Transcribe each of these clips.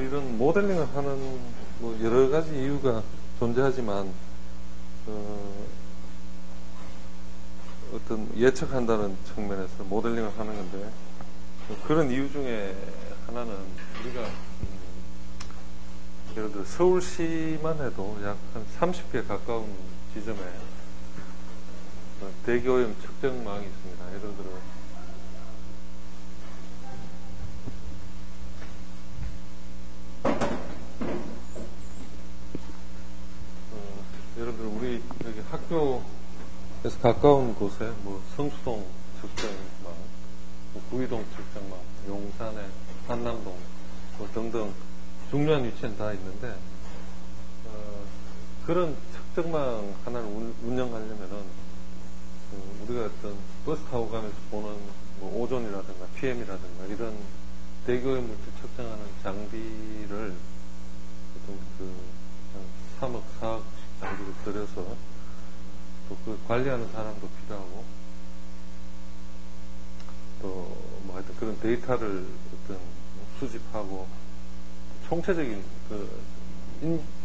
이런 모델링을 하는 뭐 여러 가지 이유가 존재하지만 어떤 예측한다는 측면에서 모델링을 하는 건데 그런 이유 중에 하나는 우리가 예를 들어 서울시만 해도 약 한 30개 가까운 지점에 대기오염 측정망이 있습니다. 예를 들어 우리 여기 학교에서 가까운 곳에 뭐 성수동 측정망, 뭐 구의동 측정망, 용산의 한남동 뭐 등등 중요한 위치엔 다 있는데 그런 측정망 하나를 운영하려면은 우리가 어떤 버스 타고 가면서 보는 뭐 오존이라든가 PM이라든가 이런 대기오염 물질 측정하는 장비를 어떤 3억, 4억씩 장비를 들여서 또 그 관리하는 사람도 필요하고 또 뭐 하여튼 그런 데이터를 어떤 수집하고 총체적인 그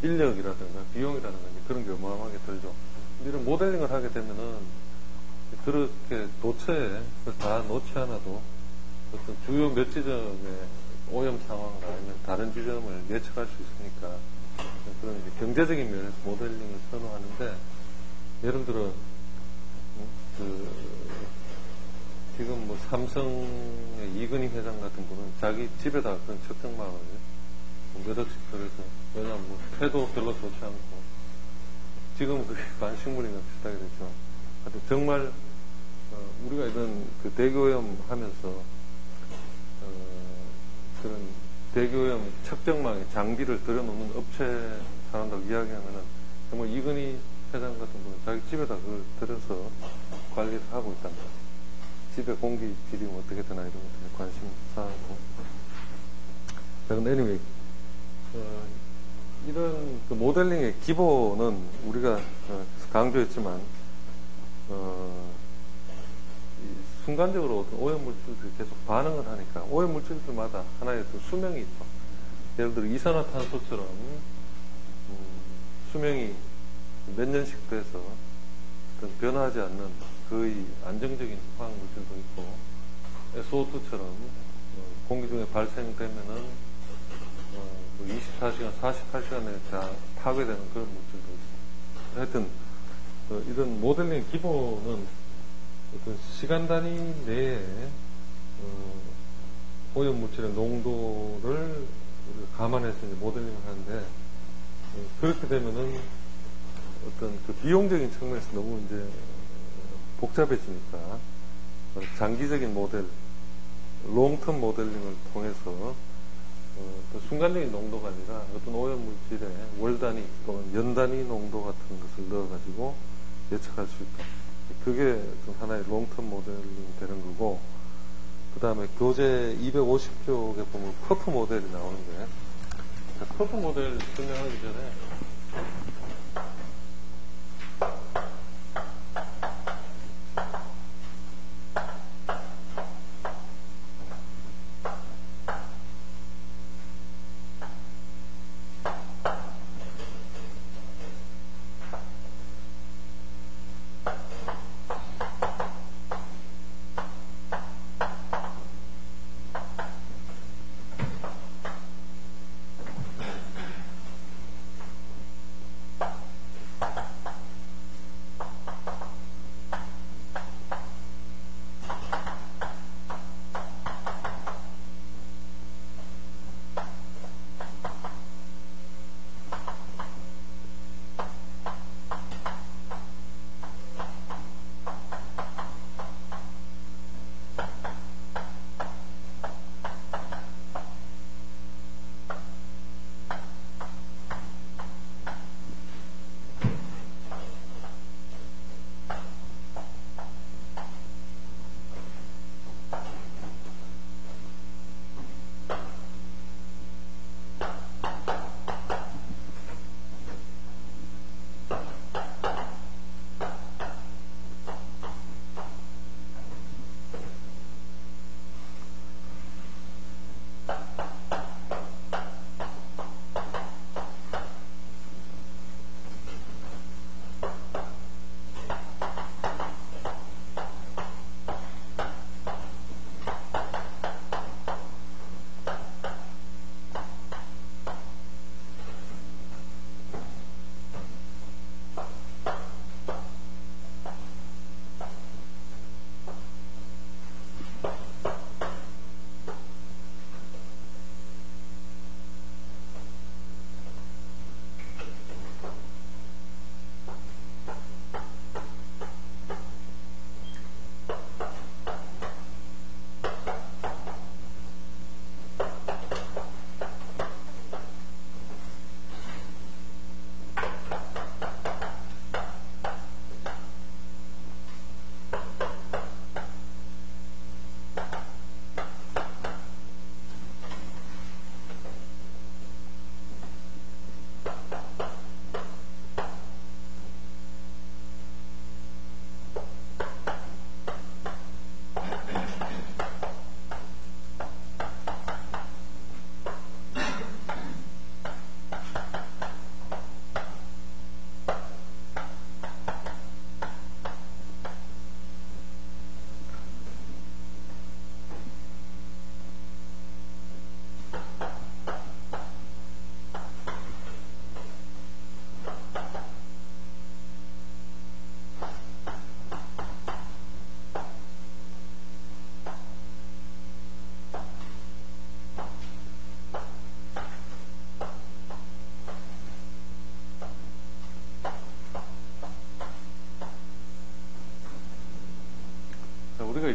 인력이라든가 비용이라든가 그런 게 어마어마하게 들죠. 이런 모델링을 하게 되면은 그렇게 도처에 다 놓지 않아도 어떤 주요 몇 지점의 오염 상황을 알면 다른 지점을 예측할 수 있으니까 그런 이제 경제적인 면에서 모델링을 선호하는데 예를 들어 지금 뭐 삼성의 이근희 회장 같은 분은 자기 집에다 그런 측정망을 몇 억씩 들여서 왜냐하면 뭐 폐도 별로 좋지 않고 지금은 그게 반식물이나 비슷하게 됐죠. 하여튼 정말 우리가 이런 그 대기오염 하면서 그런 대기오염 측정망에 장비를 들여놓는 업체 사람들하고 이야기하면은 정말 이근희 회장 같은 분은 자기 집에다 그걸 들여서 관리를 하고 있답니다. 집에 공기 질이 어떻게 되나 이런 것들에 관심사하고. 자, 근데 anyway, 이런 그 모델링의 기본은 우리가 강조했지만, 순간적으로 어떤 오염물질들이 계속 반응을 하니까 오염물질들마다 하나의 또 수명이 있죠. 예를 들어 이산화탄소처럼 수명이 몇 년씩 돼서 어떤 변하지 않는 거의 안정적인 화학물질도 있고 SO2처럼 공기 중에 발생되면은 24시간, 48시간 내에 다 파괴되는 그런 물질도 있습니다. 하여튼 이런 모델링의 기본은 어떤 시간 단위 내에 오염물질의 농도를 우리가 감안해서 이제 모델링을 하는데 그렇게 되면은 어떤 그 비용적인 측면에서 너무 이제 복잡해지니까 장기적인 모델, 롱텀 모델링을 통해서 또 순간적인 농도가 아니라 어떤 오염물질의 월 단위 또는 연 단위 농도 같은 것을 넣어가지고 예측할 수 있다. 그게 어떤 하나의 롱텀 모델링이 되는 거고, 그 다음에 교재 250쪽에 보면 커프 모델이 나오는데, 커프 모델 설명하기 전에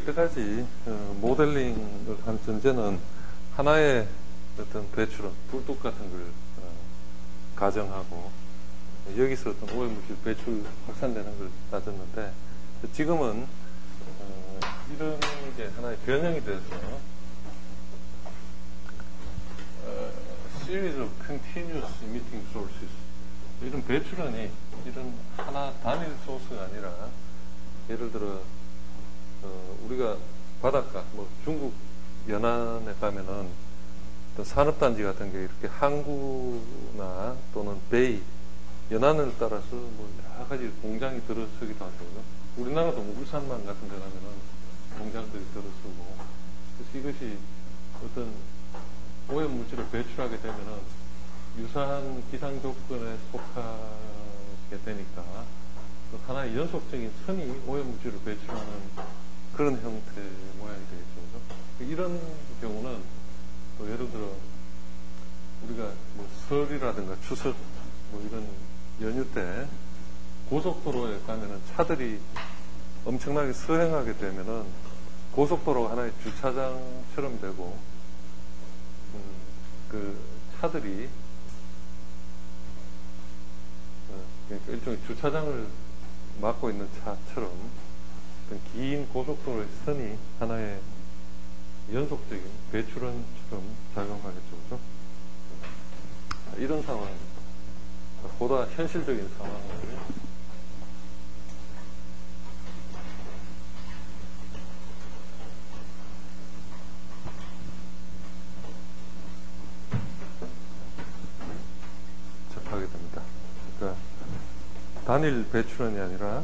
이때까지 모델링을 한 전제는 하나의 어떤 배출원, 불뚝 같은 걸 가정하고 여기서 어떤 오염물질 배출 확산되는 걸 따졌는데 지금은 이런 게 하나의 변형이 돼서 series of continuous emitting sources 이런 배출원이 이런 하나 단일 소스가 아니라 예를 들어 우리가 바닷가 뭐 중국 연안에 가면은 어떤 산업단지 같은 게 이렇게 항구나 또는 베이 연안을 따라서 뭐 여러 가지 공장이 들어서기도 하죠. 우리나라도 뭐 울산만 같은 데 가면은 공장들이 들어서고 그래서 이것이 어떤 오염물질을 배출하게 되면은 유사한 기상 조건에 속하게 되니까 또 하나의 연속적인 선이 오염물질을 배출하는 그런 형태 모양이 되겠죠. 이런 경우는 또 예를 들어 우리가 뭐 설이라든가 추석 뭐 이런 연휴 때 고속도로에 가면은 차들이 엄청나게 서행하게 되면은 고속도로가 하나의 주차장처럼 되고 그 차들이 그러니까 일종의 주차장을 막고 있는 차처럼 어떤 긴 고속도로의 선이 하나의 연속적인 배출원처럼 작용하겠죠. 그죠? 이런 상황, 보다 현실적인 상황을 접하게 됩니다. 그러니까 단일 배출원이 아니라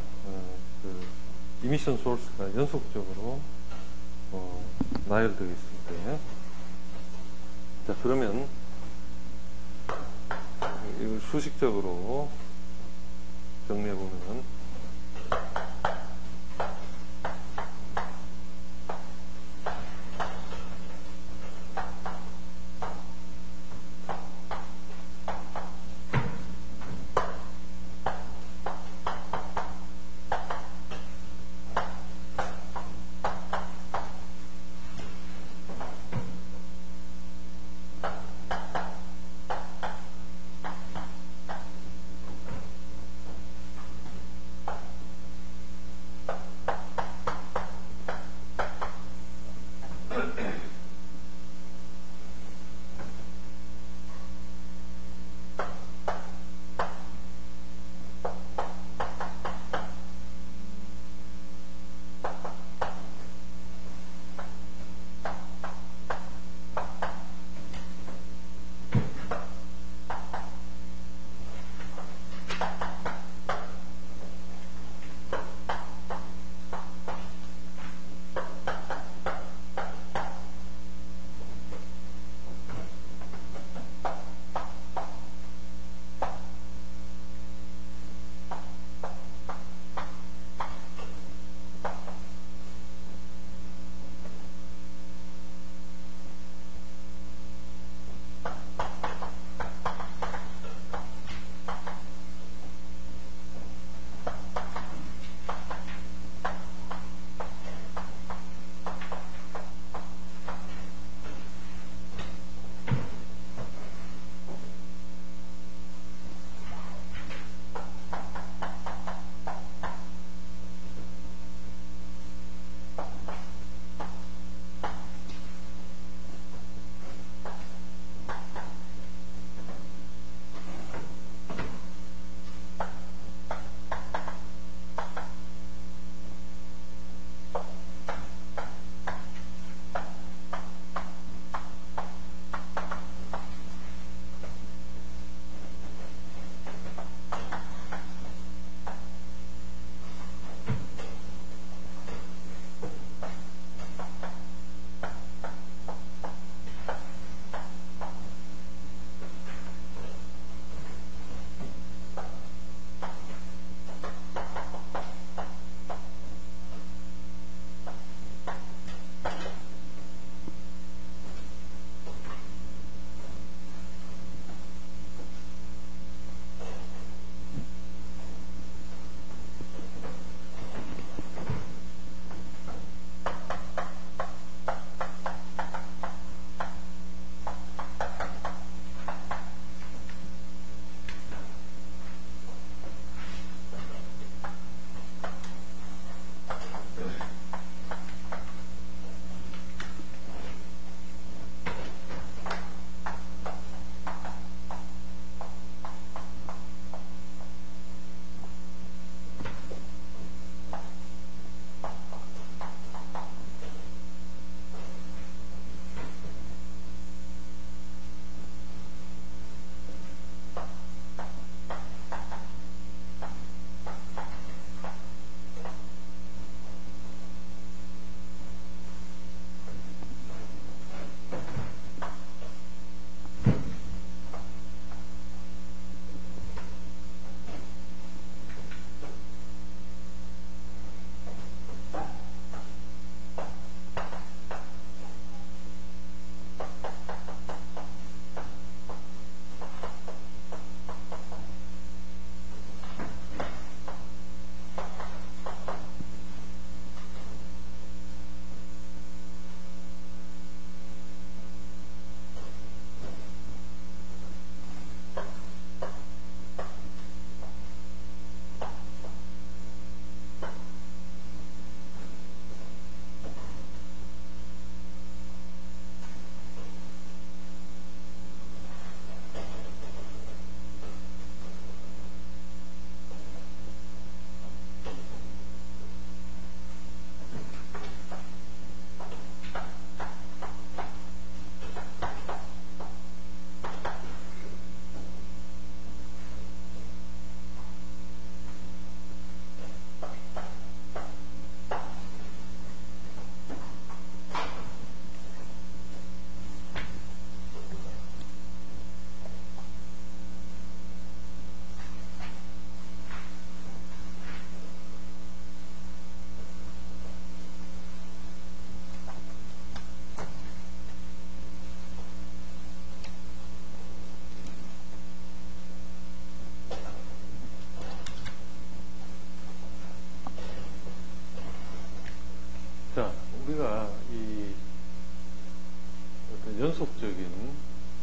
그 이미션 소스가 연속적으로 나열되어 있을 때, 자 그러면 이걸 수식적으로 정리해 보면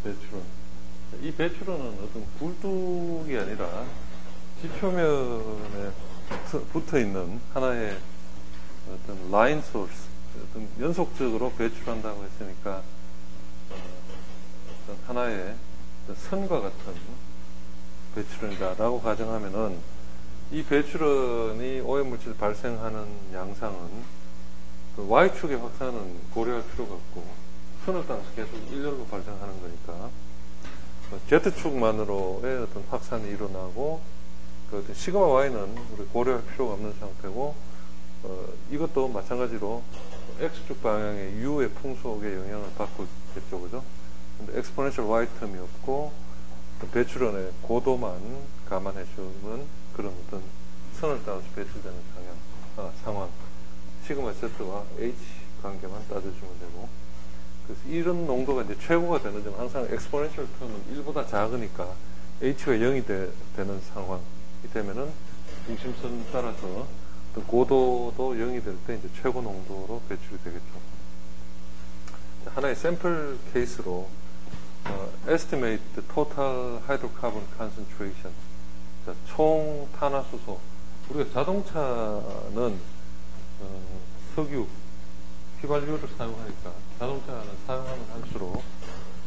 배출원. 이 배출원은 어떤 굴뚝이 아니라 지표면에 붙어 있는 하나의 어떤 라인 소스, 어떤 연속적으로 배출한다고 했으니까 어떤 하나의 선과 같은 배출원이다라고 가정하면은 이 배출원이 오염물질 발생하는 양상은 그 Y축의 확산은 고려할 필요가 없고 선을 따라서 계속 일렬로 발생하는 거니까 Z축만으로의 어떤 확산이 일어나고 그 어떤 시그마 Y는 우리 고려할 필요가 없는 상태고 이것도 마찬가지로 X축 방향의 U의 풍속에 영향을 받고 있겠죠, 그죠? 근데 엑스포넨셜 Y 텀이 없고 배출원의 고도만 감안해 주면 그런 어떤 선을 따라서 배출되는 상황 시그마 Z와 H 관계만 따져주면 되고, 그래서 이런 농도가 이제 최고가 되는 점은 항상 엑스포넨셜 텀은 1보다 작으니까 H가 0이 되는 상황이 되면은 중심선 따라서 어떤 고도도 0이 될 때 이제 최고 농도로 배출이 되겠죠. 하나의 샘플 케이스로 estimate the total hydrocarbon concentration. 자, 총 탄화수소. 우리가 자동차는 석유, 휘발유를 사용하니까 자동차는 사용하면 할수록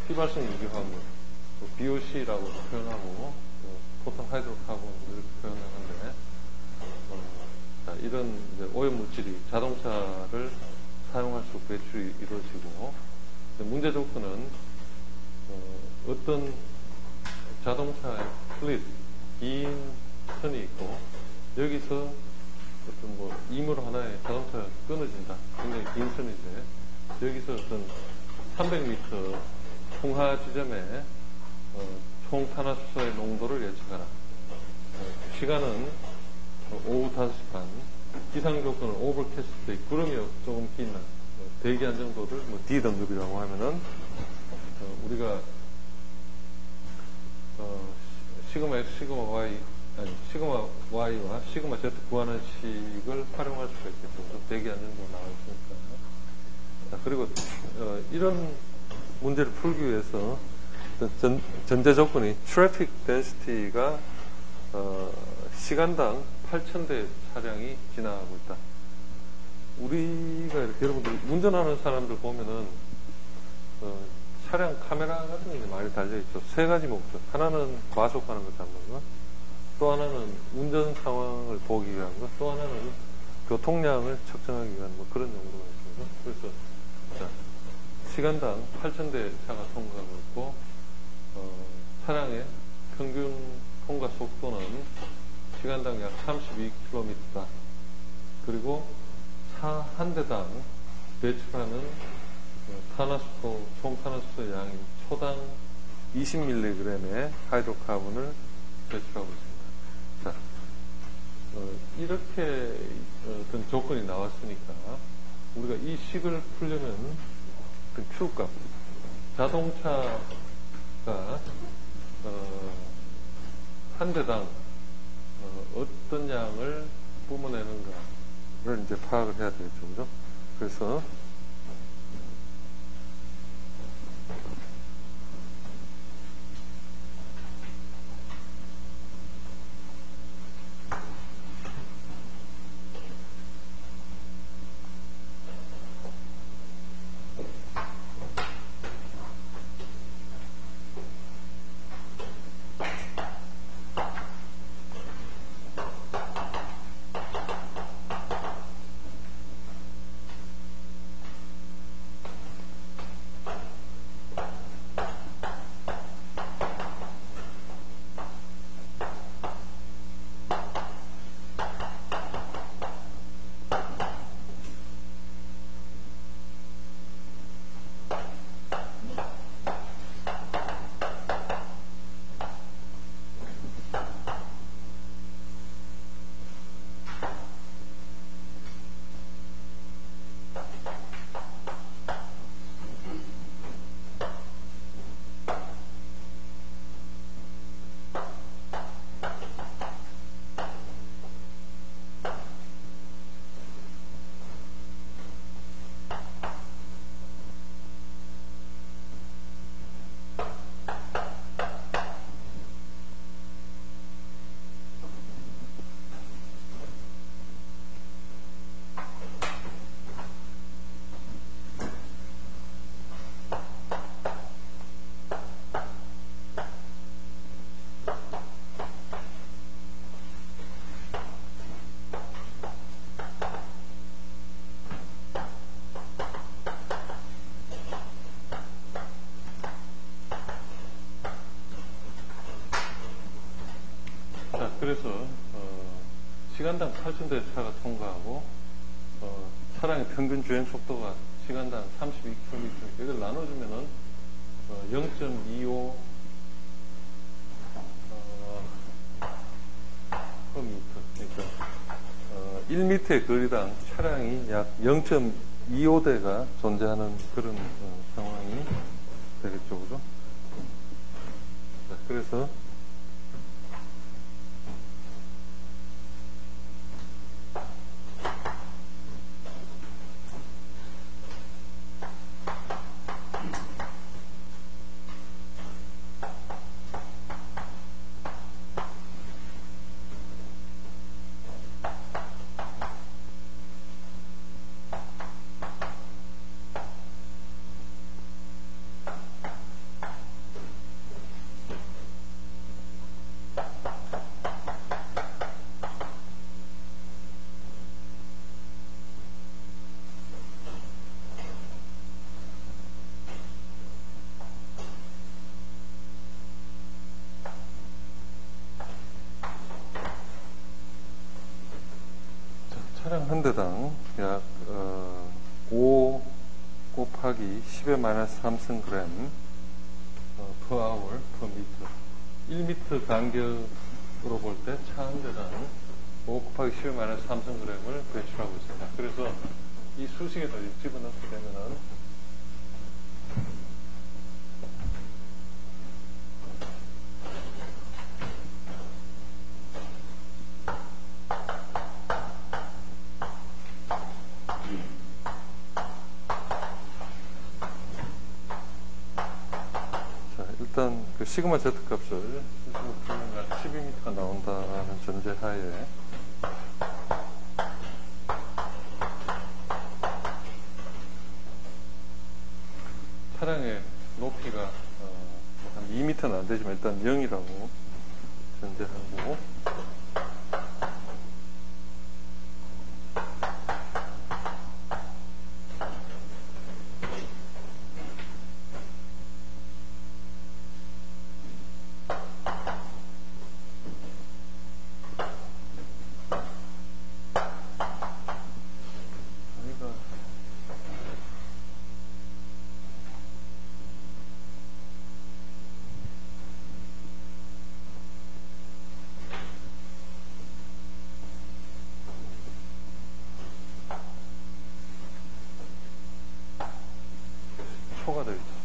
휘발성 유기화물, BOC라고 표현하고 토탈 하이드로카본을 이렇게 표현하는데 자, 이런 이제 오염물질이 자동차를 사용할수록 배출이 이루어지고, 문제 조건은 어떤 자동차의 플릿, 긴 선이 있고 여기서 어떤 뭐 이물 하나에 자동차가 끊어진다. 굉장히 긴 선인데 여기서 어떤 300m 풍하 지점에 총 탄화수소의 농도를 예측하라. 시간은 오후 5시 반. 기상 조건은 오버캐스트, 구름이 조금 긴 날. 대기한 정도를 뭐 D 등급이라고 하면은 우리가 시그마 X, 시그마 Y, 아니 시그마 Y와 시그마 Z 구하는 식을 활용할 수가 있겠죠. 대기한 정도 나와 있으니까. 자, 그리고 이런 문제를 풀기 위해서 전제 조건이 트래픽 덴시티가 시간당 8,000대 차량이 지나가고 있다. 우리가 이렇게 여러분들 운전하는 사람들 보면은 차량 카메라 같은 게 많이 달려있죠. 세 가지 목적. 하나는 과속하는 걸 잡는 거, 또 하나는 운전 상황을 보기 위한 거, 또 하나는 교통량을 측정하기 위한 뭐 그런 용도가 있습니다. 그래서 자, 시간당 8,000대 차가 통과하고 있고 차량의 평균 통과 속도는 시간당 약 32km다. 그리고 차 한 대당 배출하는 탄화수소, 총 탄화수소 양이 초당 20mg의 하이드로카본을 배출하고 있습니다. 자, 이렇게 어떤 조건이 나왔으니까 우리가 이 식을 풀려면 어떤 Q값, 자동차가 한 대당 어떤 양을 뿜어내는가를 이제 파악을 해야 되겠죠, 그죠? 그래서 그래서 시간당 8,000대의 차가 통과하고 차량의 평균 주행 속도가 시간당 32km. 이걸 나눠주면은 0.25 그러니까 1m의 거리당 차량이 약 0.25대가 존재하는 그런 상황이 되겠죠, 그죠? 자, 그래서 차량 한 대당 약 5 곱하기 10의 마이너스 3승 그램 per hour per meter. 1m 간격으로 볼 때 차 한 대당 5 곱하기 10의 마이너스 3승 그램을 배출하고 있습니다. 그래서 이 수식에다 집어넣게 되면은 일단 그 시그마 Z 값을 12m가 나온다는 전제하에 차량의 높이가 한 2m는 안 되지만 일단 0이라고 전제하고 초가 되어 있죠.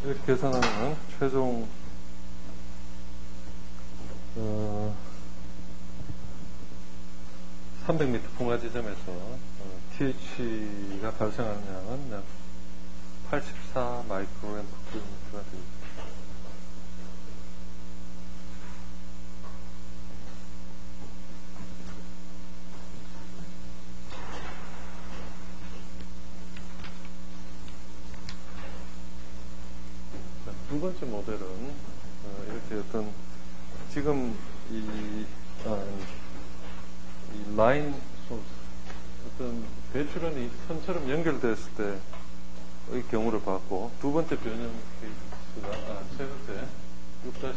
이렇게 계산하면 최종 300m 풍화 지점에서 TH가 발생하는 양은 약 84 마이크로그램 per 킬로미터가 되겠습니다. 두 번째 모델은 이렇게 어떤 지금 이 라인 소스 어떤 배출원이 선처럼 연결됐을 때의 경우를 봤고 두 번째 변형 케이스가 세 번째 6-3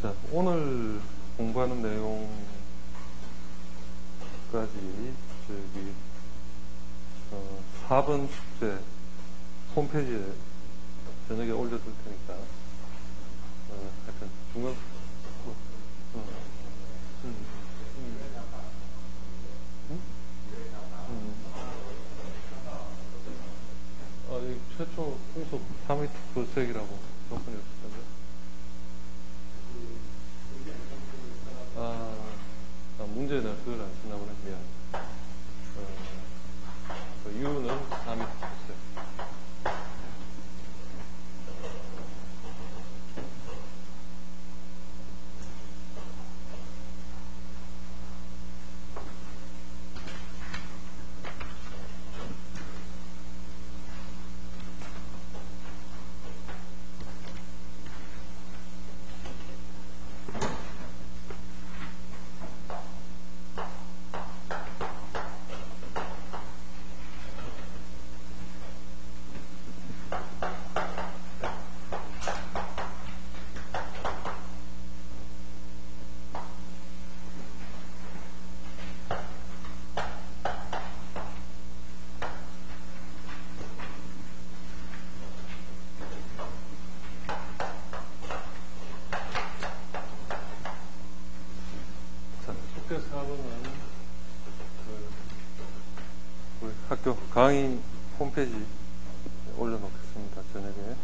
자, 오늘 공부하는 내용까지 저기 4번 숙제 홈페이지에 저녁에 올려둘 테니까 하여튼 중간 조건이 없었던데. 문제는 그걸 안 쓰나 보네. 미안. 그 U는 3이 있어요. 자, 숙제 4번은 우리 학교 강의 홈페이지 올려놓겠습니다. 저녁에.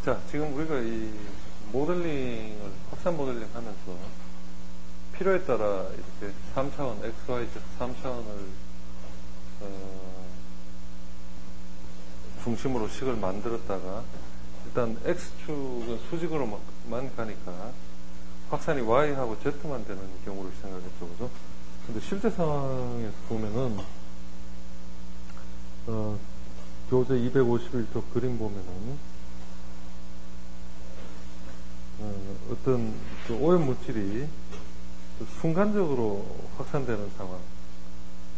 자, 지금 우리가 이 모델링을, 확산 모델링 하면서 필요에 따라 이렇게 3차원, XYZ 3차원을 중심으로 식을 만들었다가 일단 X축은 수직으로만 가니까 확산이 Y하고 Z만 되는 경우를 생각했죠. 그죠? 근데 실제 상황에서 보면은 교재 251쪽 그림 보면은 어떤 그 오염 물질이 순간적으로 확산되는 상황,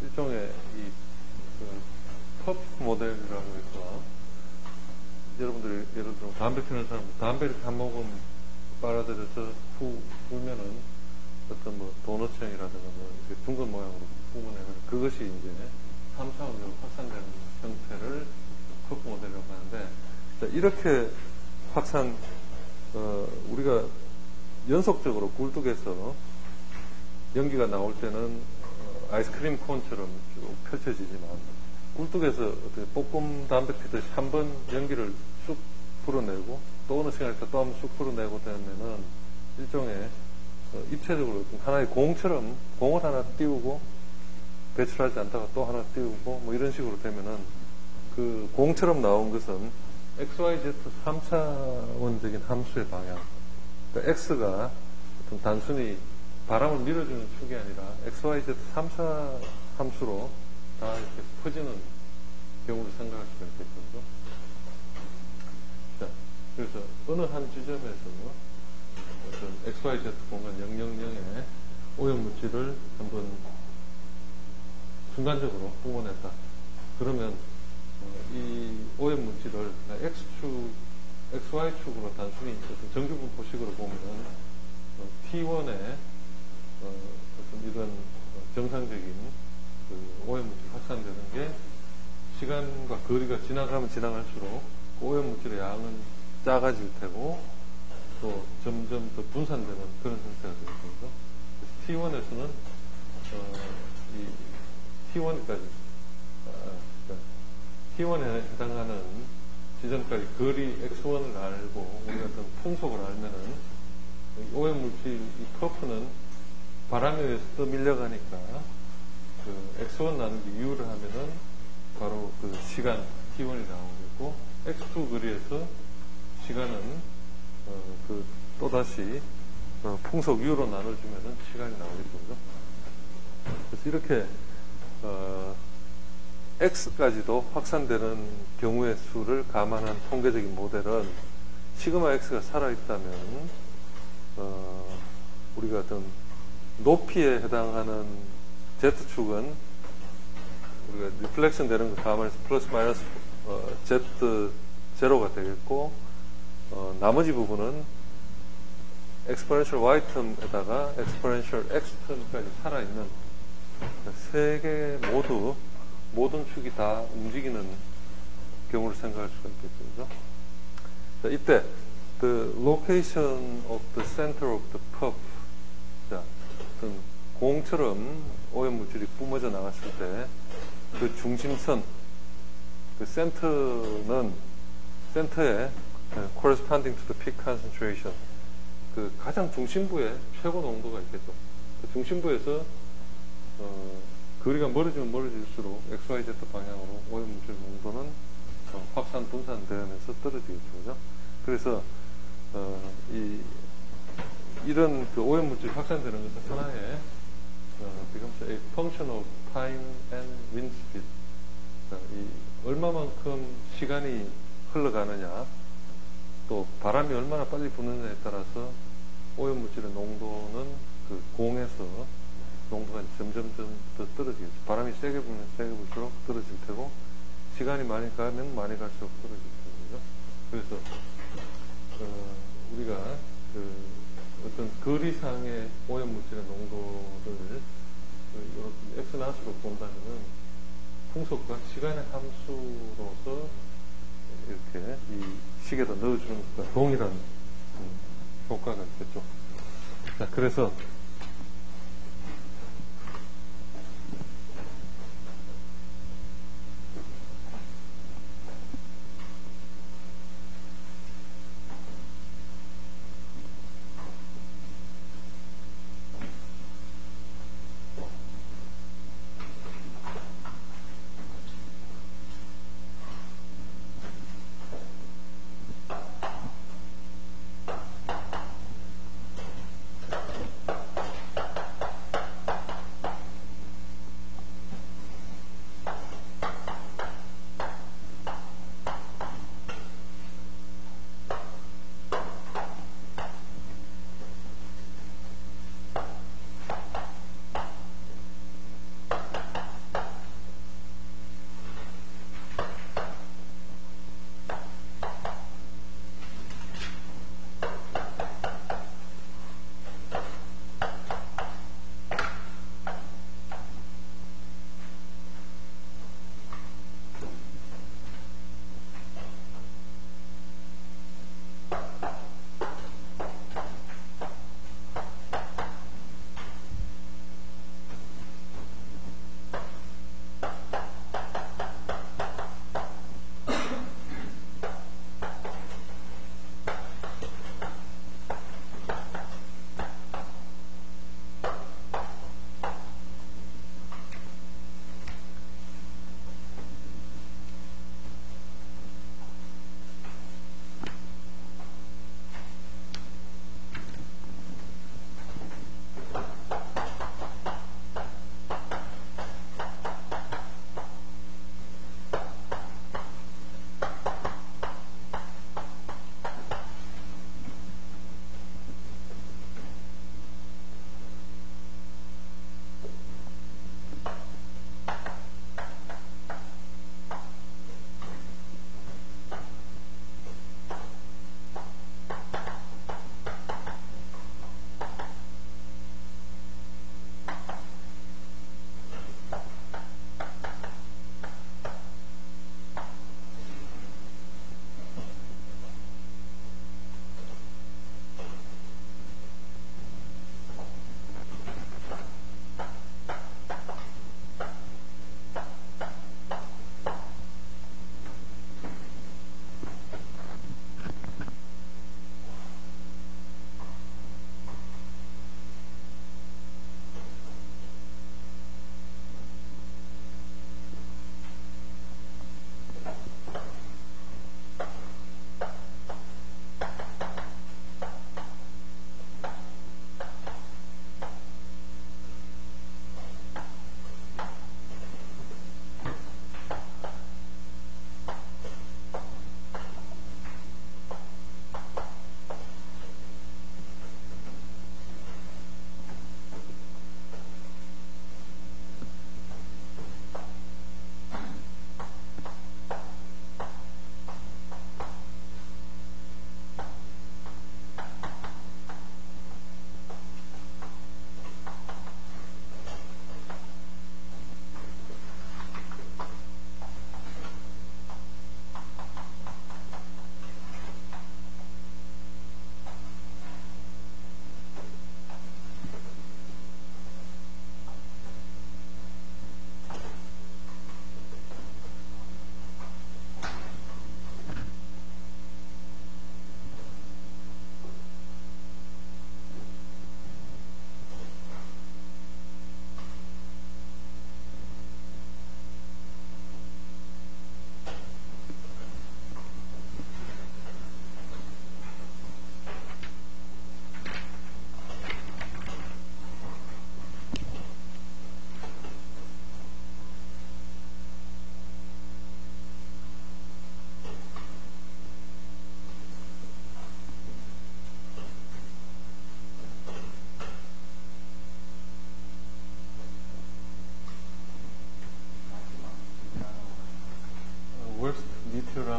일종의 이 퍼프 모델이라고 해서 여러분들이 예를 들어 담배 피우는 사람 담배를 한 모금 빨아들여서 불면은 어떤 뭐 도너츠형이라든가 뭐 이렇게 둥근 모양으로 부분해서 그것이 이제 3차원으로 확산되는 형태를 퍼프 모델이라고 하는데, 자, 이렇게 확산 우리가 연속적으로 굴뚝에서 연기가 나올 때는 아이스크림 콘처럼 쭉 펼쳐지지만 굴뚝에서 어떻게 볶음 담배 피듯이 한 번 연기를 쑥 불어내고 또 어느 시간에 또 한번 쑥 불어내고 되면은 일종의 입체적으로 하나의 공처럼 공을 하나 띄우고 배출하지 않다가 또 하나 띄우고 뭐 이런 식으로 되면은 그 공처럼 나온 것은 XYZ 3차원적인 함수의 방향, 그러니까 X가 어떤 단순히 바람을 밀어주는 축이 아니라 XYZ 3차 함수로 다 이렇게 퍼지는 경우를 생각할 수가 있겠죠. 자, 그래서 어느 한 지점에서 어떤 XYZ 공간 000에 오염물질을 한번 순간적으로 뿜어냈다. 그러면 이 오염물질을 X축, XY축으로 단순히 어떤 정규분포식으로 보면은 T1의 어떤 이런 정상적인 그 오염물질 확산되는 게 시간과 거리가 지나가면 지나갈수록 그 오염물질의 양은 작아질 테고 또 점점 더 분산되는 그런 형태가 되겠습니다. T1에서는 이 T1까지 T1에 해당하는 지점까지 거리 X1을 알고 우리가 어떤 풍속을 알면은 오염물질 이 퍼프는 바람에 의해서 또 밀려가니까 그 X1 나누기 U를 하면은 바로 그 시간 T1이 나오겠고 X2 거리에서 시간은 그 또다시 풍속 U로 나눠주면은 시간이 나오겠죠. 그래서 이렇게 X까지도 확산되는 경우의 수를 감안한 통계적인 모델은 시그마 X가 살아있다면 우리가 어떤 높이에 해당하는 Z축은 우리가 리플렉션 되는 거 감안해서 플러스 마이너스 Z 제로가 되겠고 나머지 부분은 엑스포넨셜 Y 텀에다가 엑스포넨셜 X 텀까지 살아있는 세 개 모두 모든 축이 다 움직이는 경우를 생각할 수가 있겠죠. 그죠? 자, 이때 the location of the center of the puff, 자, 어떤 공처럼 오염물질이 뿜어져 나갔을 때 그 중심선, 그 센터는 센터에 corresponding to the peak concentration, 그 가장 중심부에 최고 농도가 있겠죠. 그 중심부에서 거리가 멀어지면 멀어질수록 XYZ 방향으로 오염물질 농도는 확산 분산되면서 떨어지겠죠. 그죠? 그래서 이런 그 오염물질 확산되는 것은 하나의 becomes a function of time and wind speed. 이 얼마만큼 시간이 흘러가느냐, 또 바람이 얼마나 빨리 부느냐에 따라서 오염물질의 농도는 그 공에서 농도가 점점 더 떨어지겠죠. 바람이 세게 불면 세게 불수록 떨어질 테고, 시간이 많이 가면 많이 갈수록 떨어질 테고요. 그래서 우리가 그 어떤 거리상의 오염물질의 농도를 이렇게 X낫으로 본다면은 풍속과 시간의 함수로서 이렇게 이 식에다 넣어주는 것과 동일한 효과가 있겠죠. 자, 그래서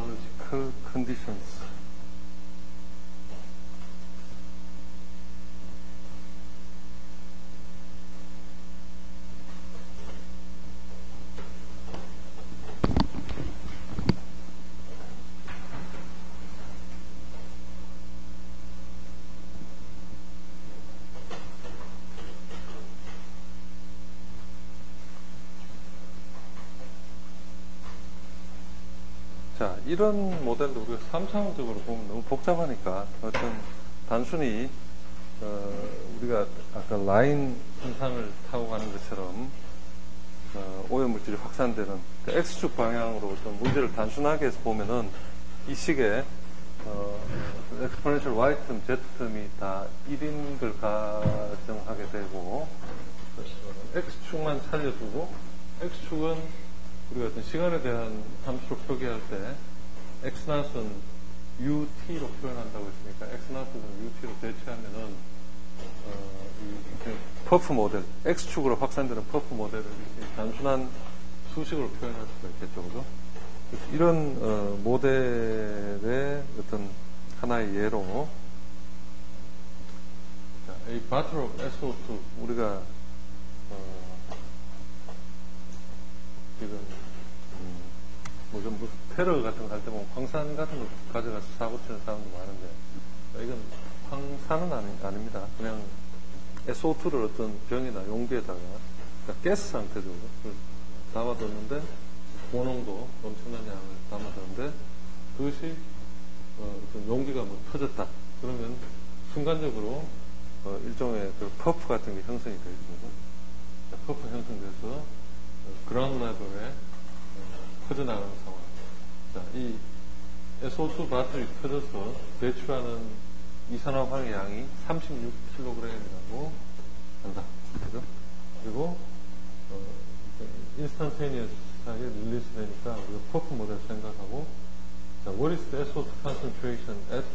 meteorological conditions. 자, 이런 모델도 우리가 3차원적으로 보면 너무 복잡하니까 어떤 단순히 우리가 아까 라인 현상을 타고 가는 것처럼 오염물질이 확산되는 그 X축 방향으로 어떤 문제를 단순하게 해서 보면은 이 식에 exponential Yterm, Zterm이 다 1인 걸 가정하게 되고 X축만 살려두고 X축은 우리가 어떤 시간에 대한 함수로 표기할 때 X0은 UT로 표현한다고 했으니까 X0은 UT로 대체하면은 퍼프 모델, X축으로 확산되는 퍼프 모델을 단순한 수식으로 표현할 수가 있겠죠, 그죠? 이런 모델의 어떤 하나의 예로 자, A bottle of SO2 우리가 지금 무슨 테러 같은 거 할 때 보면 황산 같은 거 가져가서 사고 치는 사람도 많은데 이건 황산은 아닙니다. 그냥 SO2를 어떤 병이나 용기에다가 그러니까 가스 상태죠. 담아뒀는데 고농도 엄청난 양을 담아뒀는데 그것이 어떤 용기가 뭐 터졌다. 그러면 순간적으로 일종의 그 퍼프 같은 게 형성이 되어 있습니다. 퍼프 형성돼서 그라운드 레벨에 퍼져나가는 상황. 자, 이 SO2 바틀이 터져서 배출하는 이산화황의 양이 36kg이라고 한다. 그죠? 그리고 인스탄테니어스하게 릴리스 되니까 우리가 퍼프 모델 생각하고 자, what is the SO2 concentration at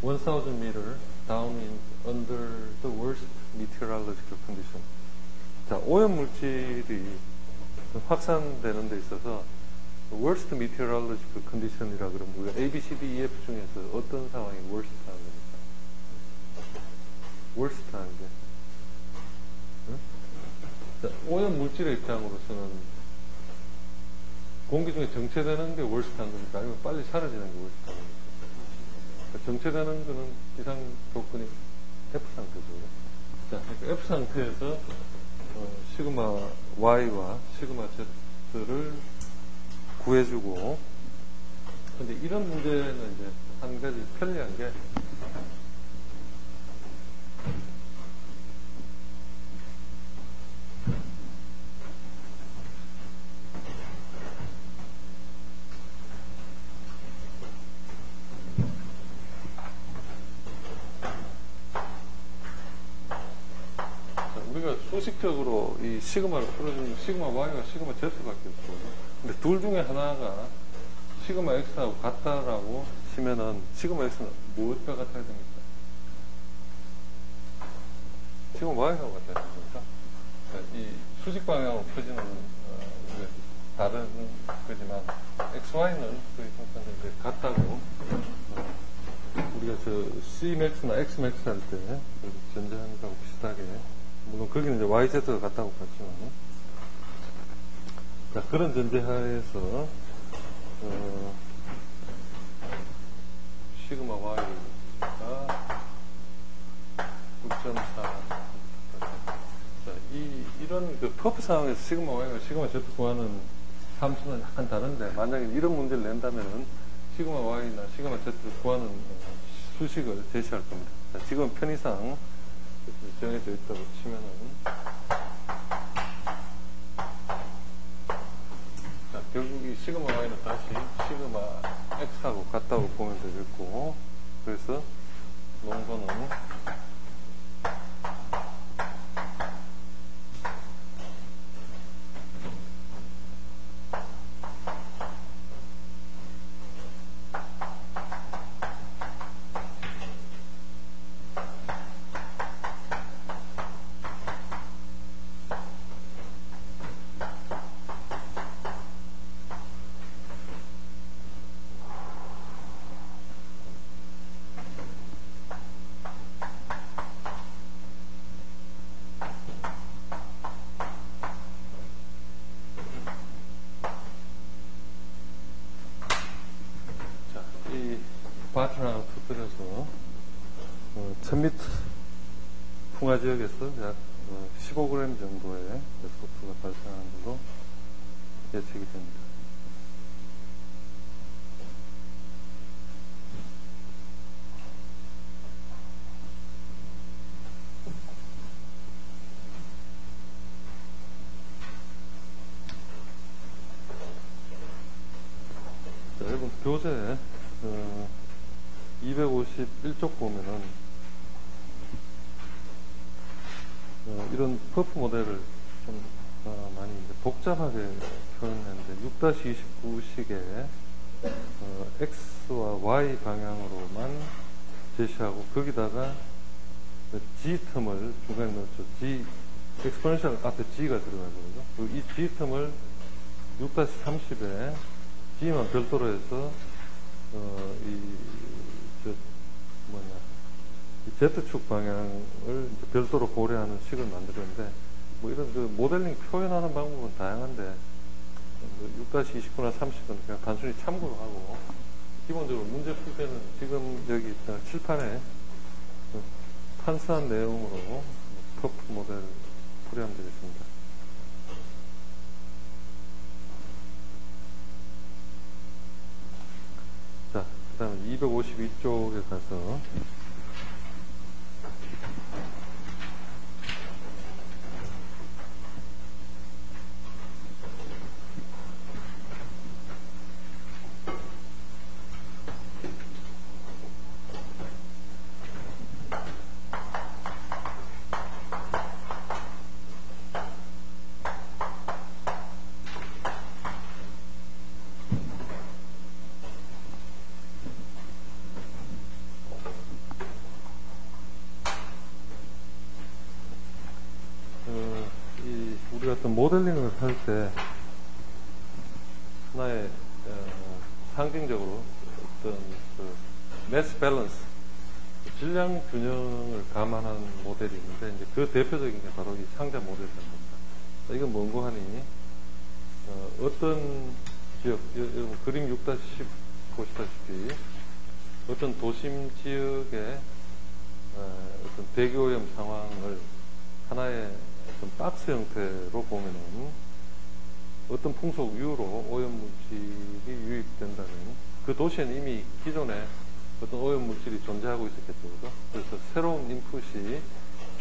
1000 meter down under the worst meteorological condition? 자, 오염물질이 확산되는 데 있어서 worst meteorological condition이라 그러면 우리가 A, B, C, D, E, F 중에서 어떤 상황이 worst하는 겁니까? worst하는 게 응? 자, 오염물질의 입장으로서는 공기 중에 정체되는 게 worst하는 겁니까? 아니면 빨리 사라지는 게 worst하는 겁니까? 그러니까 정체되는 거는 이상 조건이 F 상태죠. 자, 그러니까 F 상태에서 시그마 Y와 시그마 Z를 구해주고, 근데 이런 문제는 이제 한 가지 편리한 게, 우리가 수식적으로 이 시그마를 풀어주면 시그마 Y와 시그마 Z밖에 없고, 근데 둘 중에 하나가 시그마 X하고 같다라고 치면은 시그마 X는 무엇과 같아야 됩니까? 시그마 Y하고 같아야 됩니까? 이 수직 방향으로 퍼지는 다른 거지만 XY는 거의 통상적으로 같다고 우리가 저 Cmax나 Xmax 할 때 전제하는 거하고 비슷하게, 물론 거기는 이제 YZ가 같다고 봤지만, 자, 그런 전제하에서 시그마 Y가 9.4. 자, 이런 그 퍼프 상황에서 시그마 Y와 시그마 Z 구하는 함수는 약간 다른데, 만약에 이런 문제를 낸다면은 시그마 Y나 시그마 Z를 구하는 수식을 제시할 겁니다. 자, 지금 편의상 정해져 있다고 치면은, 자, 결국 이 시그마 Y는 다시 시그마 X하고 같다고 보면 되겠고, 그래서 농도는 바튼 하나 터뜨려서 1000m 풍화 지역에서 약 15g 정도의 속도가 발생하는 걸로 예측이 됩니다. 자, 여러분 교재 251쪽 보면은 이런 퍼프 모델을 좀 많이 이제 복잡하게 표현했는데 6-29식의 X와 Y 방향으로만 제시하고 거기다가 G 텀을 중간에 넣었죠. G, 엑스포넨셜 앞에 G가 들어가죠. 이 G 텀을 6-30에 G만 별도로 해서 이 Z축 방향을 별도로 고려하는 식을 만들었는데, 뭐 이런 그 모델링 표현하는 방법은 다양한데, 6-29나 30은 그냥 단순히 참고로 하고, 기본적으로 문제 풀 때는 지금 여기 칠판에 탄수한 내용으로 퍼프 모델을 풀이하면 되겠습니다. 자, 그 다음에 252쪽에 가서 우리가 어떤 모델링을 할 때 하나의 상징적으로 어떤 그 매스 밸런스, 질량 균형을 감안한 모델이 있는데, 이제 그 대표적인 게 바로 이 상자 모델이라는 겁니다. 이건 뭔고 하니 어떤 지역, 여러분 그림 6-10 보시다시피 어떤 도심 지역의 어떤 대기오염 상황을 하나의 어떤 박스 형태로 보면은 어떤 풍속 이후로 오염물질이 유입된다면 그 도시에는 이미 기존에 어떤 오염물질이 존재하고 있었겠죠. 그죠? 그래서 새로운 인풋이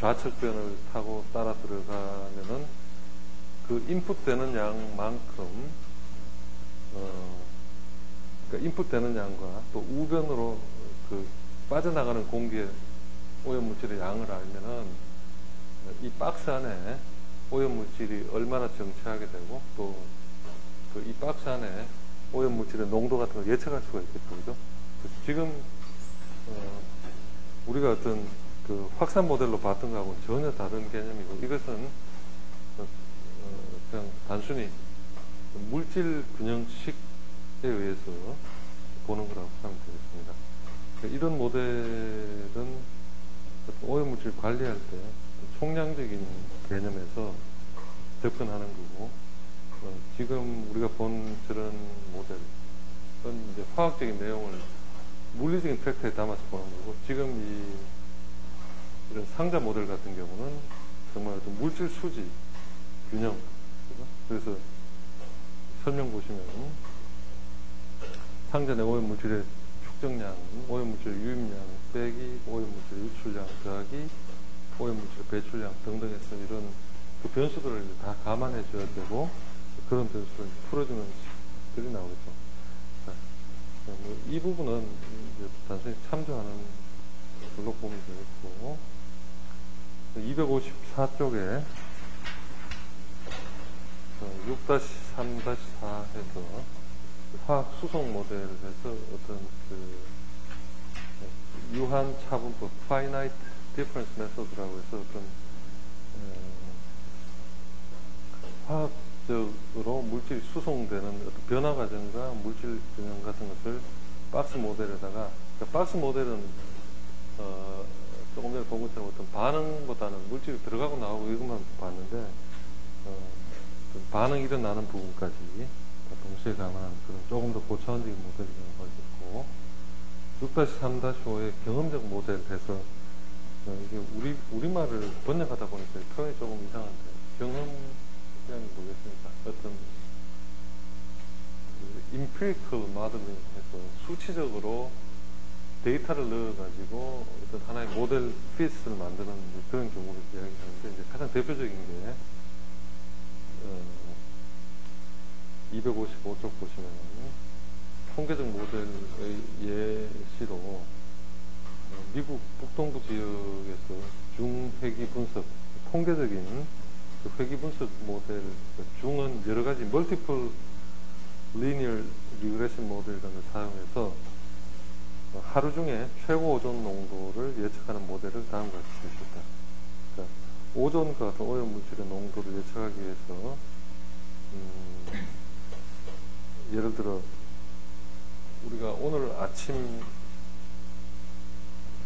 좌측변을 타고 따라 들어가면은 그 인풋되는 양만큼 그러니까 인풋되는 양과 또 우변으로 그 빠져나가는 공기의 오염물질의 양을 알면은 이 박스 안에 오염물질이 얼마나 정체하게 되고 또 이 박스 안에 오염물질의 농도 같은 걸 예측할 수가 있겠죠. 그죠? 지금 우리가 어떤 그 확산 모델로 봤던 거하고는 전혀 다른 개념이고, 이것은 그냥 단순히 물질 균형식에 의해서 보는 거라고 하면 되겠습니다. 이런 모델은 오염물질 관리할 때 총량적인 개념에서 접근하는 거고, 지금 우리가 본 저런 모델은 이제 화학적인 내용을 물리적인 팩터에 담아서 보는 거고, 지금 이런 상자 모델 같은 경우는 정말 어떤 물질 수지 균형, 그죠? 그래서 설명 보시면 상자 내 오염물질의 축적량은 오염물질 유입량 빼기 오염물질 유출량 더하기 오염물질 배출량 등등해서 이런 그 변수들을 다 감안해 줘야 되고, 그런 변수를 풀어주는 식들이 나오겠죠. 자, 이 부분은 이제 단순히 참조하는 걸로 보면 되겠고, 254쪽에 6-3-4 해서 화학 수송 모델을 해서 어떤 그 유한 차분법 finite difference method라고 해서 어떤 화학적으로 물질이 수송되는 어떤 변화 과정과 물질 균형 같은 것을 박스 모델에다가, 그러니까 박스 모델은 조금 전에 본 것처럼 어떤 반응보다는 물질이 들어가고 나오고 이것만 봤는데 어떤 반응이 일어나는 부분까지 동시에 감안하는 그런 조금 더 고차원적인 모델이라고 할 수 있고, 6-3-5의 경험적 모델 해서 이게 우리말을 번역하다 보니까 표현이 조금 이상한데 경험이라는 뭐겠습니까? 어떤 empirical modeling 해서 수치적으로 데이터를 넣어가지고 어떤 하나의 모델 피스를 만드는 그런 경우를 이야기하는데 이제 가장 대표적인 게 255쪽 보시면은 통계적 모델의 예시로 미국 북동부 지역에서 중회귀 분석, 통계적인 그 회귀 분석 모델, 중은 여러 가지 멀티플 리니어 리그레션 모델이라는 걸 사용해서 하루 중에 최고 오존 농도를 예측하는 모델을 다음과 같이 주셨다. 그러니까 오존과 같은 오염 물질의 농도를 예측하기 위해서 예를 들어 우리가 오늘 아침에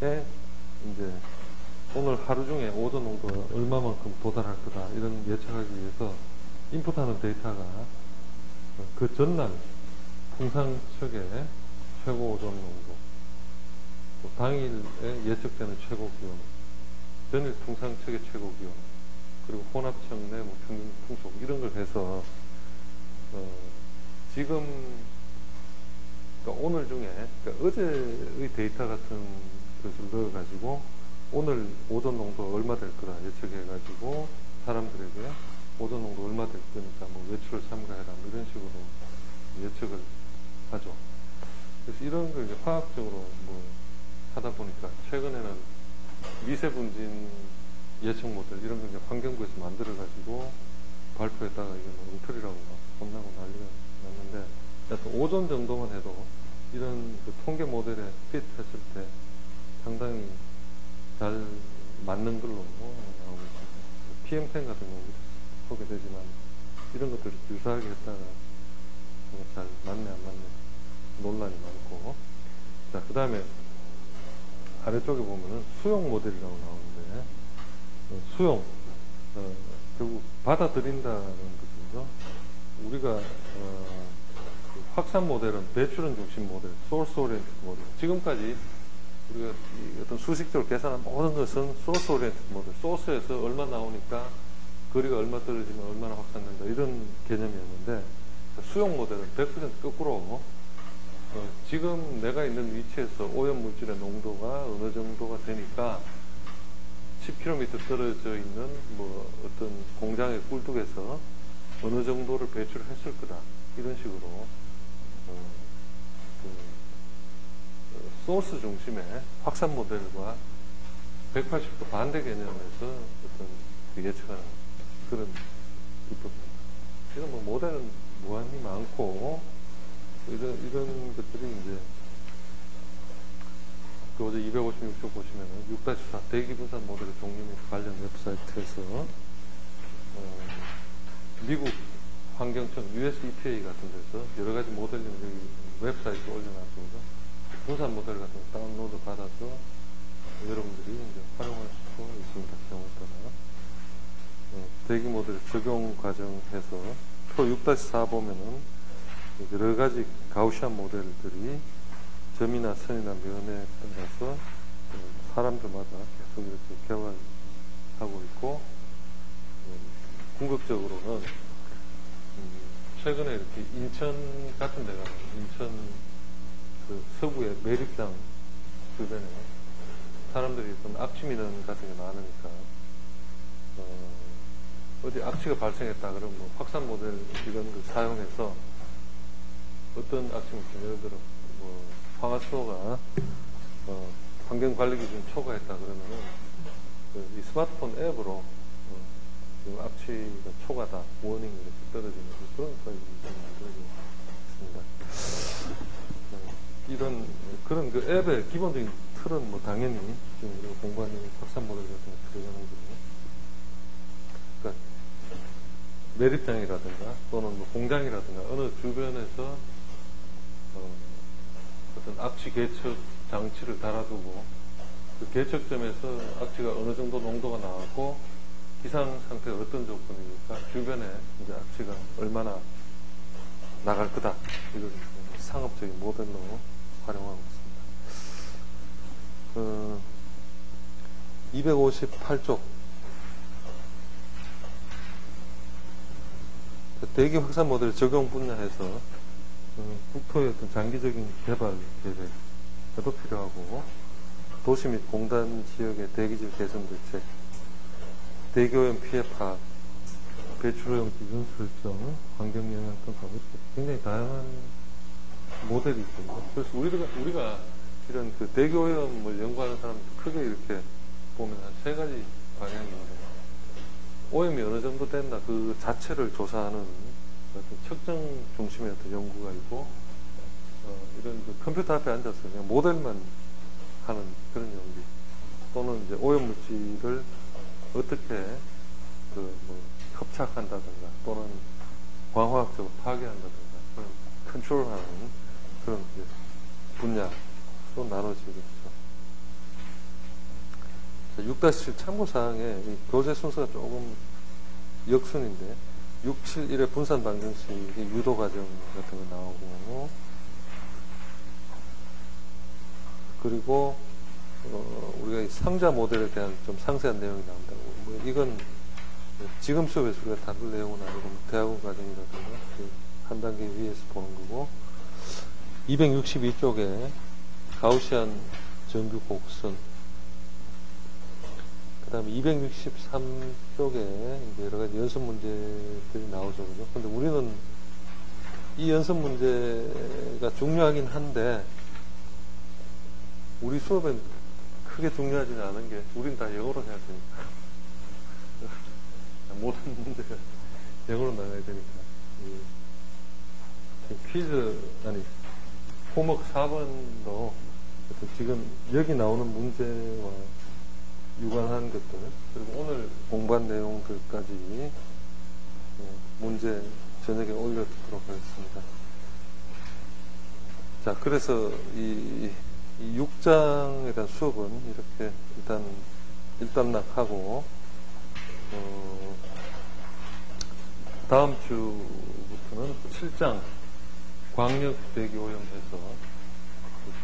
이제 오늘 하루 중에 오존 농도가 얼마만큼 도달할 거다 이런 예측하기 위해서 인풋하는 데이터가 그 전날 풍상측의 최고 오존 농도, 또 당일에 예측되는 최고 기온, 전일 풍상측의 최고 기온, 그리고 혼합청 내 뭐 평균 풍속 이런 걸 해서 지금 그러니까 오늘 중에 그러니까 어제의 데이터 같은 것을 넣어가지고 오늘 오존 농도 얼마 될 거다 예측해가지고 사람들에게 오존 농도 얼마 될 거니까 뭐 외출을 삼가해라 뭐 이런 식으로 예측을 하죠. 그래서 이런 걸 이제 화학적으로 뭐 하다 보니까 최근에는 미세분진 예측 모델 이런 걸 이제 환경부에서 만들어가지고 발표했다가 이건 엉터리라고 막 혼나고 난리가 났는데 여튼 오존 정도만 해도 이런 그 통계 모델에 핏했을 때 상당히 잘 맞는 걸로 나오고 있습니다. PM10 같은 경우도 소개되지만 이런 것들을 유사하게 했다가 잘 맞네 안 맞네 논란이 많고, 자 그 다음에 아래쪽에 보면은 수용 모델이라고 나오는데 수용 결국 받아들인다는 것이죠. 우리가 확산 모델은 배출원 중심 모델, 소스 오리엔티드 모델. 지금까지 우리가 어떤 수식적으로 계산한 모든 것은 소스 오리엔티드 모델. 소스에서 얼마 나오니까 거리가 얼마 떨어지면 얼마나 확산된다 이런 개념이었는데 수용 모델은 100% 거꾸로 지금 내가 있는 위치에서 오염 물질의 농도가 어느 정도가 되니까 10km 떨어져 있는 뭐 어떤 공장의 꿀뚝에서 어느 정도를 배출했을 거다 이런 식으로 소스 중심의 확산 모델과 180도 반대 개념에서 어떤 예측하는 그런 기법입니다. 지금 뭐 모델은 무한히 많고 이런 것들이 이제 그 어제 256쪽 보시면은 6-4 대기분산 모델의 종류 및 관련 웹사이트에서 미국 환경청 US EPA 같은 데서 여러 가지 모델링을 웹사이트에 올려놨습니다. 분산 모델 같은 거 다운로드 받아서 여러분들이 이제 활용할 수 있습니다. 경우에 따라. 대기 모델 적용 과정에서 표 6-4 보면은 여러 가지 가우시안 모델들이 점이나 선이나 면에 따라서 사람들마다 계속 이렇게 개발하고 있고, 궁극적으로는 최근에 이렇게 인천 같은 데가 인천 그 서구의 매립당 주변에 사람들이 좀 악취 민원 같은 게 많으니까 어디 악취가 발생했다 그러면 뭐 확산 모델 이런 걸 사용해서 어떤 악취 물질 예를 들어 뭐 황화수소가 환경관리 기준 초과했다 그러면은 이 스마트폰 앱으로 악취가 초과다 워닝이 이렇게 떨어지는 그런 파일을 만들고 있습니다. 이런 그런 그 앱의 기본적인 틀은 뭐 당연히 지금 우리가 공부하는 확산 모델 같은 거 들어가는 거고, 그러니까 매립장이라든가 또는 뭐 공장이라든가 어느 주변에서 어떤 악취 개척 장치를 달아두고 그 개척점에서 악취가 어느 정도 농도가 나왔고 기상 상태가 어떤 조건이니까 주변에 이제 악취가 얼마나 나갈 거다 이걸 상업적인 모델로 활용하고 있습니다. 258쪽 대기 확산 모델 적용 분야에서 국토의 어떤 장기적인 개발 계획도 필요하고, 도시 및 공단 지역의 대기질 개선 대책, 대기오염 피해 파악, 배출오염 기준 설정, 환경 영향성 가구, 굉장히 다양한 모델이 있거든요. 그래서 우리가 이런 그 대기오염을 연구하는 사람들 크게 이렇게 보면 한 세 가지 방향이 있는데, 오염이 어느 정도 됐나 그 자체를 조사하는 어떤 측정 중심의 어떤 연구가 있고, 이런 그 컴퓨터 앞에 앉아서 그냥 모델만 하는 그런 연구, 또는 이제 오염 물질을 어떻게 흡착한다든가 또는 광화학적으로 파괴한다든가 그런 컨트롤하는 그런 분야로 나눠지겠죠. 6-7 참고사항에 교재 순서가 조금 역순인데, 6, 7, 1의 분산 방정식 유도 과정 같은 거 나오고, 그리고 우리가 이 상자 모델에 대한 좀 상세한 내용이 나온다고. 이건 지금 수업에서 우리가 다룰 내용은 아니고 대학원 과정이라든가 한 단계 위에서 보는 거고, 262쪽에 가우시안 정규 곡선, 그 다음에 263쪽에 여러 가지 연습 문제들이 나오죠. 그죠? 근데 우리는 이 연습 문제가 중요하긴 한데, 우리 수업엔 크게 중요하지는 않은 게, 우린 다 영어로 해야 되니까. 모든 문제가 영어로 나가야 되니까. 퀴즈, 호목 4번도 지금 여기 나오는 문제와 유관한 것들, 그리고 오늘 공부한 내용들까지 문제 저녁에 올려두도록 하겠습니다. 자, 그래서 이 6장에 대한 수업은 이렇게 일단락하고, 다음 주부터는 7장 광역 대기오염에서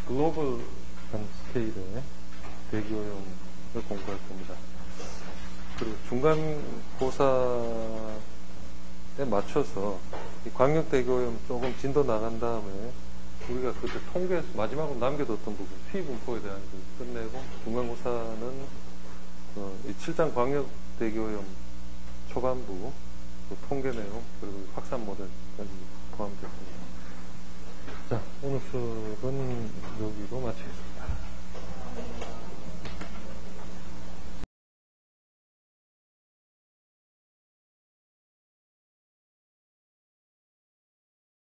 글로벌한 스케일의 대기오염을 공부할 겁니다. 그리고 중간고사에 맞춰서 이 광역 대기오염 조금 진도 나간 다음에 우리가 그때 통계에서 마지막으로 남겨뒀던 부분, T 분포에 대한 걸 끝내고, 중간고사는 이 7장 광역 대기오염 초반부 통계 내용, 그리고 확산 모델까지 포함되었습니다. 자, 오늘 수업은 여기로 마치겠습니다.